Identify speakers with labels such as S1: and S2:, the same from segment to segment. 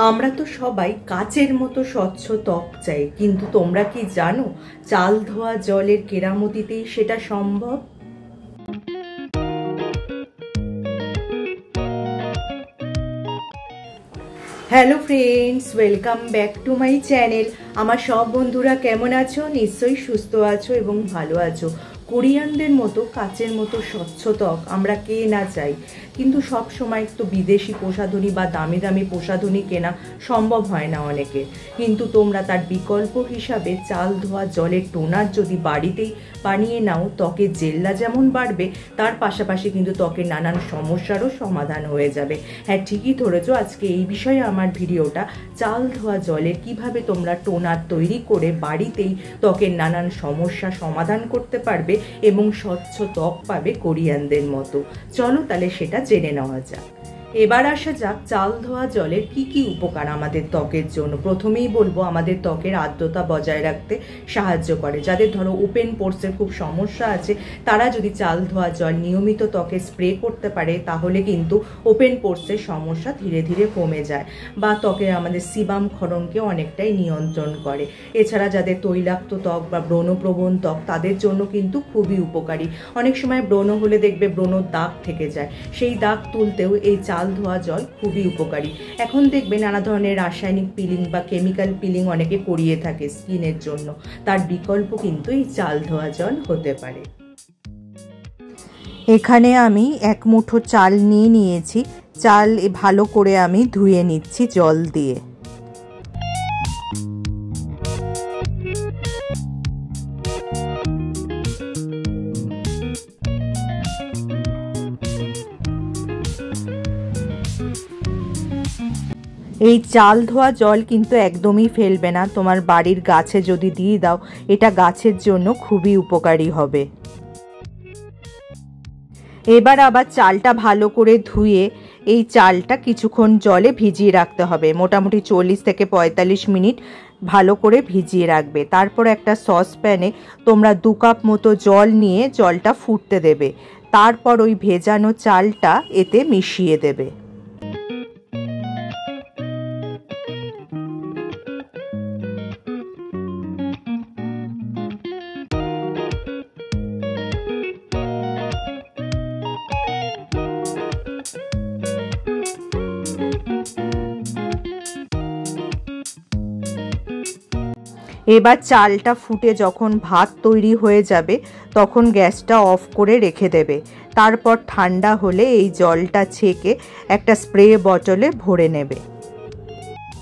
S1: আমরা তো সবাই কাচের মতো স্বচ্ছ ত্বক চাই, কিন্তু তোমরা কি জানো চাল ধোয়া জলের কেরামতিতেই সেটা সম্ভব। Hello friends, welcome back to my channel. আমার সব বন্ধুরা কেমন আছো? নিশ্চয়ই সুস্থ আছো এবং ভালো আছো। কোরিয়ানদের মতো কাচের মতো স্বচ্ছ ত্বক আমরা কে না চাই, কিন্তু সব সময় তো বিদেশি প্রসাধনী বা দামি দামি প্রসাধনী কেনা সম্ভব হয় না অনেকের। কিন্তু তোমরা তার বিকল্প হিসাবে চাল ধোয়া জলের টোনার যদি বাড়িতেই বানিয়ে নাও, ত্বকের জেল্লা যেমন বাড়বে, তার পাশাপাশি কিন্তু ত্বকের নানান সমস্যারও সমাধান হয়ে যাবে। হ্যাঁ, ঠিকই ধরেছো, আজকে এই বিষয়ে আমার ভিডিওটা। চাল ধোয়া জলের কিভাবে তোমরা টোনার তৈরি করে বাড়িতেই ত্বকের নানান সমস্যা সমাধান করতে পারবে এবং স্বচ্ছ ত্বক পাবে কোরিয়ানদের মতো। চলো তাহলে সেটা জেনে নেওয়া যাক। এবার আসা যাক চাল ধোয়া জলের কি কি উপকার আমাদের ত্বকের জন্য। প্রথমেই বলবো আমাদের ত্বকের আর্দ্রতা বজায় রাখতে সাহায্য করে। যাদের ধরো ওপেন পোরসের খুব সমস্যা আছে, তারা যদি চাল ধোয়া জল নিয়মিত ত্বকে স্প্রে করতে পারে, তাহলে কিন্তু ওপেন পোরসের সমস্যা ধীরে ধীরে কমে যায় বা ত্বকের আমাদের সিবাম ক্ষরণকে অনেকটাই নিয়ন্ত্রণ করে। এছাড়া যাদের তৈলাক্ত ত্বক বা ব্রণপ্রবণ ত্বক, তাদের জন্য কিন্তু খুবই উপকারী। অনেক সময় ব্রণ হলে দেখবে ব্রণর দাগ থেকে যায়, সেই দাগ তুলতেও এই চাল ধোয়া জল খুবই উপকারী। এখন দেখবে নানা ধরনের রাসায়নিক পিলিং বা কেমিক্যাল পিলিং অনেকে করিয়ে থাকে স্কিনের জন্য, তার বিকল্প কিন্তু এই চাল ধোয়া জল হতে পারে। এখানে আমি এক মুঠো চাল নিয়েছি। চাল ভালো করে আমি ধুয়ে নিচ্ছি জল দিয়ে। এই চাল ধোয়া জল কিন্তু একদমই ফেলবে না, তোমার বাড়ির গাছে যদি দিয়ে দাও, এটা গাছের জন্য খুবই উপকারী হবে। এবার আবার চালটা ভালো করে ধুয়ে এই চালটা কিছুক্ষণ জলে ভিজিয়ে রাখতে হবে। মোটামুটি 40 থেকে 45 মিনিট ভালো করে ভিজিয়ে রাখবে। তারপর একটা সসপ্যানে তোমরা 2 কাপ মতো জল নিয়ে জলটা ফুটতে দেবে। তারপর ওই ভেজানো চালটা এতে মিশিয়ে দেবে। এবার চালটা ফুটে যখন ভাত তৈরি হয়ে যাবে, তখন গ্যাসটা অফ করে রেখে দেবে। তারপর ঠান্ডা হলে এই জলটা ছেঁকে একটা স্প্রে বটলে ভরে নেবে।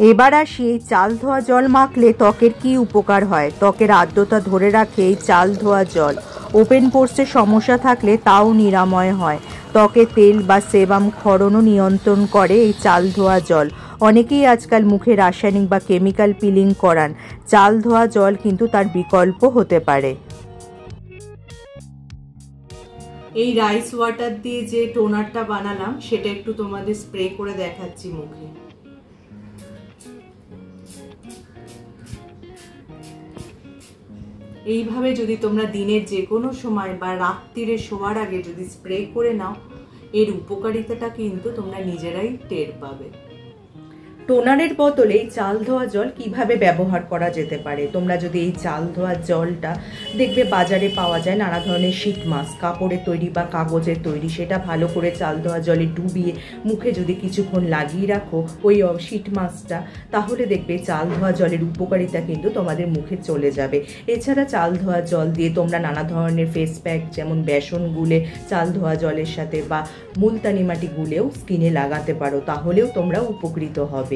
S1: এবার আসি এই চাল ধোয়া জল মাখলে ত্বকের কি উপকার হয়। ত্বকের আর্দ্রতা ধরে রাখে এই চাল ধোয়া জল। ওপেন পোরসের সমস্যা থাকলে তাও নিরাময় হয়। ত্বকে তেল বা সেবাম ক্ষরণও নিয়ন্ত্রণ করে এই চাল ধোয়া জল। অনেকেই আজকাল মুখে রাসায়নিক বা কেমিক্যাল পিলিং করান, চাল ধোয়া জল কিন্তু তার বিকল্প হতে পারে। এই রাইস ওয়াটার দিয়ে যে টোনারটা বানালাম, সেটা একটু তোমাদের স্প্রে করে দেখাচ্ছি মুখে। এইভাবে যদি তোমরা দিনের যে কোনো সময় বা রাত্রিরে শোয়ার আগে যদি স্প্রে করে নাও, এর উপকারিতাটা কিন্তু তোমরা নিজেরাই টের পাবে। টোনারের বদলে চাল ধোয়া জল কিভাবে ব্যবহার করা যেতে পারে। তোমরা যদি এই চাল ধোয়া জলটা দেখবে বাজারে পাওয়া যায় নানা ধরনের শীট মাস্ক, কাপড়ের তৈরি বা কাগজের তৈরি, সেটা ভালো করে চাল ধোয়া জলে ডুবিয়ে মুখে যদি কিছুক্ষণ লাগিয়ে রাখো ওই শীট মাস্কটা, তাহলে দেখবে চাল ধোয়া জলের উপকারিতা কিন্তু তোমাদের মুখে চলে যাবে। এছাড়া চাল ধোয়া জল দিয়ে তোমরা নানা ধরনের ফেস প্যাক, যেমন বেসন গুলে চাল ধোয়া জলের সাথে বা মুলতানি মাটি গুলেও স্কিনে লাগাতে পারো, তাহলেও তোমরা উপকৃত হবে।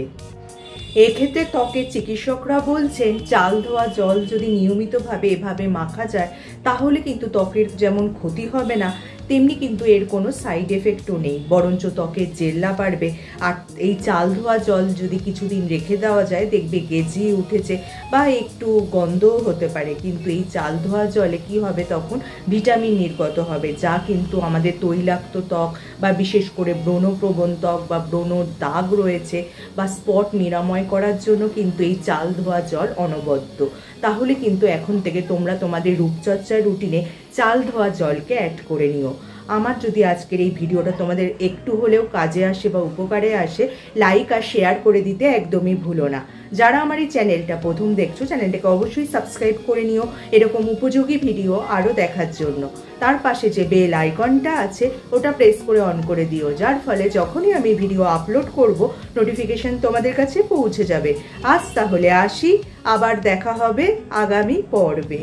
S1: এক্ষেত্রে ত্বকের চিকিৎসকরা বলছেন চাল ধোয়া জল যদি নিয়মিতভাবে এভাবে মাখা যায়, তাহলে কিন্তু ত্বকের যেমন ক্ষতি হবে না, তেমনি কিন্তু এর কোনো সাইড এফেক্টও নেই, বরঞ্চ ত্বকের জেল্লা বাড়বে। আর এই চাল ধোয়া জল যদি কিছুদিন রেখে দেওয়া যায়, দেখবে গেজিয়ে উঠেছে বা একটু গন্ধও হতে পারে, কিন্তু এই চাল ধোয়া জলে কি হবে, তখন ভিটামিন নির্গত হবে, যা কিন্তু আমাদের তৈলাক্ত ত্বক বা বিশেষ করে ব্রণপ্রবণ ত্বক বা ব্রণর দাগ রয়েছে বা স্পট নিরাময় করার জন্য কিন্তু এই চাল ধোয়া জল অনবদ্য। তাহলে কিন্তু এখন থেকে তোমরা তোমাদের রূপচর্চার রুটিনে চাল ধোয়া জলকে অ্যাড করে নিও। আমার যদি আজকের এই ভিডিওটা তোমাদের একটু হলেও কাজে আসে বা উপকারে আসে, লাইক আর শেয়ার করে দিতে একদমই ভুলো না। যারা আমার এই চ্যানেলটা প্রথম দেখছো, চ্যানেলটাকে অবশ্যই সাবস্ক্রাইব করে নিও এরকম উপযোগী ভিডিও আরও দেখার জন্য। তার পাশে যে বেল আইকনটা আছে ওটা প্রেস করে অন করে দিও, যার ফলে যখনই আমি ভিডিও আপলোড করব নোটিফিকেশন তোমাদের কাছে পৌঁছে যাবে। আজ তাহলে আসি, আবার দেখা হবে আগামী পর্বে।